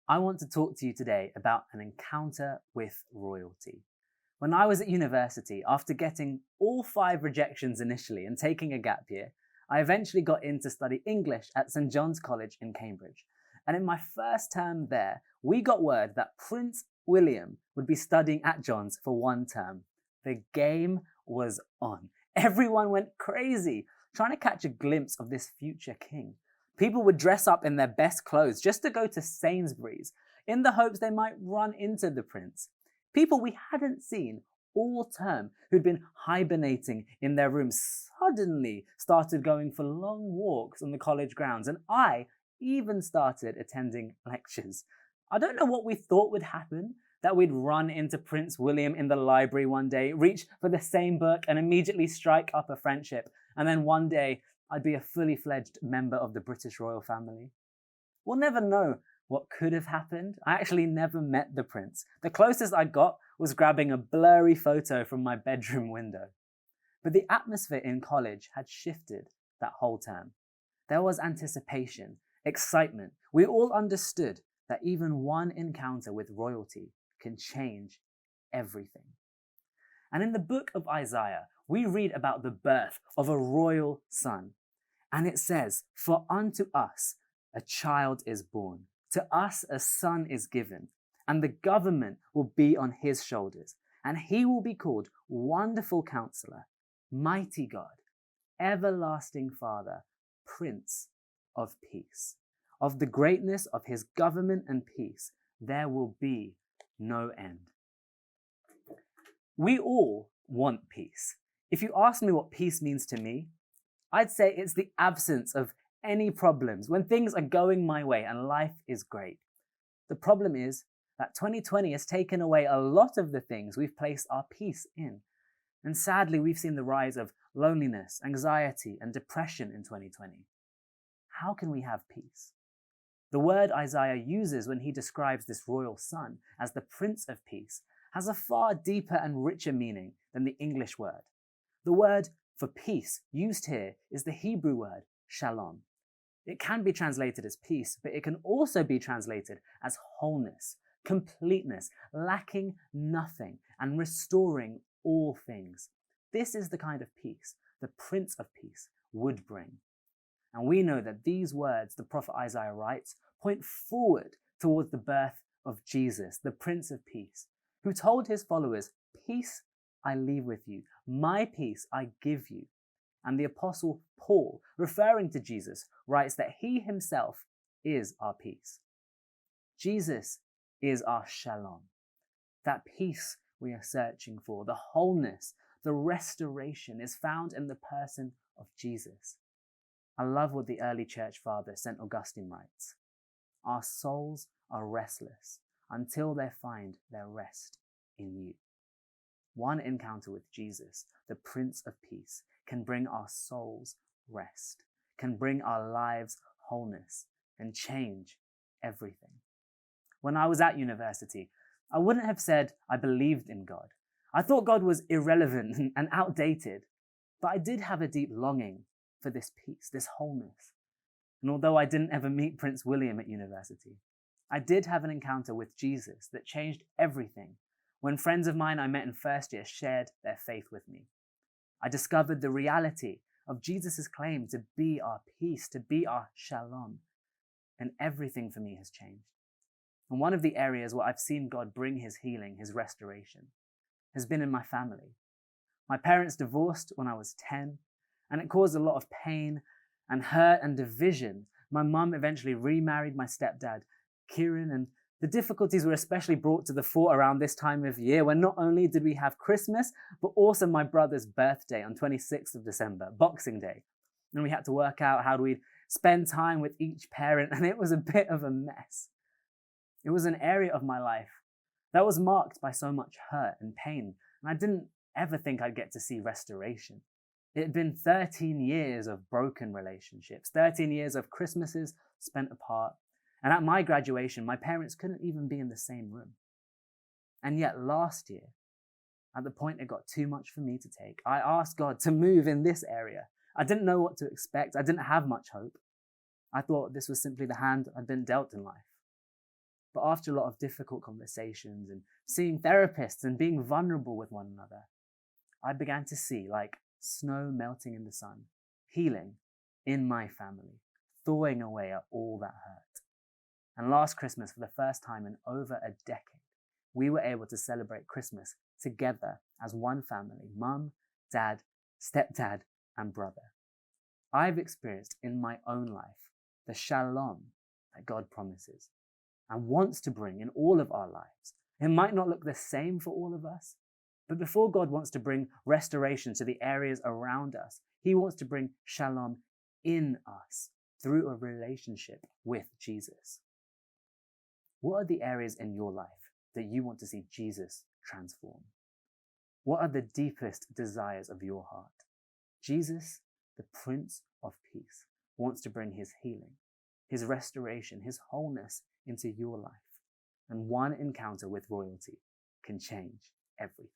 I want to talk to you today about an encounter with royalty. When I was at university, after getting all 5 rejections initially and taking a gap year, I eventually got in to study English at St John's College in Cambridge. And in my first term there, we got word that Prince William would be studying at John's for 1 term. The game was on. Everyone went crazy, trying to catch a glimpse of this future king. People would dress up in their best clothes just to go to Sainsbury's, in the hopes they might run into the prince. People we hadn't seen all term, who'd been hibernating in their rooms, suddenly started going for long walks on the college grounds, and I even started attending lectures. I don't know what we thought would happen, that we'd run into Prince William in the library one day, reach for the same book and immediately strike up a friendship, and then one day I'd be a fully fledged member of the British royal family. We'll never know what could have happened. I actually never met the prince. The closest I got was grabbing a blurry photo from my bedroom window. But the atmosphere in college had shifted that whole term. There was anticipation, excitement. We all understood that even one encounter with royalty can change everything. And in the book of Isaiah, we read about the birth of a royal son. And it says, "For unto us a child is born, to us a son is given, and the government will be on his shoulders, and he will be called Wonderful Counselor, Mighty God, Everlasting Father, Prince of Peace. Of the greatness of his government and peace, there will be no end." We all want peace. If you ask me what peace means to me, I'd say it's the absence of any problems, when things are going my way and life is great. The problem is that 2020 has taken away a lot of the things we've placed our peace in. And sadly, we've seen the rise of loneliness, anxiety, and depression in 2020. How can we have peace? The word Isaiah uses when he describes this royal son as the Prince of Peace has a far deeper and richer meaning than the English word. The word for peace used here is the Hebrew word shalom. It can be translated as peace, but it can also be translated as wholeness, completeness, lacking nothing, and restoring all things. This is the kind of peace the Prince of Peace would bring. And we know that these words the prophet Isaiah writes point forward towards the birth of Jesus, the Prince of Peace, who told his followers, "Peace I leave with you, my peace I give you." And the apostle Paul, referring to Jesus, writes that he himself is our peace. Jesus is our shalom, that peace we are searching for, the wholeness, the restoration is found in the person of Jesus. I love what the early church father St. Augustine writes. "Our souls are restless until they find their rest in you." One encounter with Jesus, the Prince of Peace, can bring our souls rest, can bring our lives wholeness, and change everything. When I was at university, I wouldn't have said I believed in God. I thought God was irrelevant and outdated, but I did have a deep longing for this peace, this wholeness. And although I didn't ever meet Prince William at university, I did have an encounter with Jesus that changed everything when friends of mine I met in first year shared their faith with me. I discovered the reality of Jesus' claim to be our peace, to be our shalom, and everything for me has changed. And one of the areas where I've seen God bring his healing, his restoration, has been in my family. My parents divorced when I was 10, and it caused a lot of pain and hurt and division. My mum eventually remarried my stepdad, Kieran, and the difficulties were especially brought to the fore around this time of year, when not only did we have Christmas, but also my brother's birthday on 26th of December, Boxing Day. And we had to work out how we'd spend time with each parent, and it was a bit of a mess. It was an area of my life that was marked by so much hurt and pain, and I didn't ever think I'd get to see restoration. It had been 13 years of broken relationships, 13 years of Christmases spent apart. And at my graduation, my parents couldn't even be in the same room. And yet last year, at the point it got too much for me to take, I asked God to move in this area. I didn't know what to expect. I didn't have much hope. I thought this was simply the hand I'd been dealt in life. But after a lot of difficult conversations and seeing therapists and being vulnerable with one another, I began to see, like snow melting in the sun, healing in my family, thawing away at all that hurt. And last Christmas, for the first time in over a decade, we were able to celebrate Christmas together as one family, mum, dad, stepdad, and brother. I've experienced in my own life the shalom that God promises and wants to bring in all of our lives. It might not look the same for all of us, but before God wants to bring restoration to the areas around us, he wants to bring shalom in us through a relationship with Jesus. What are the areas in your life that you want to see Jesus transform? What are the deepest desires of your heart? Jesus, the Prince of Peace, wants to bring his healing, his restoration, his wholeness into your life. And one encounter with royalty can change everything.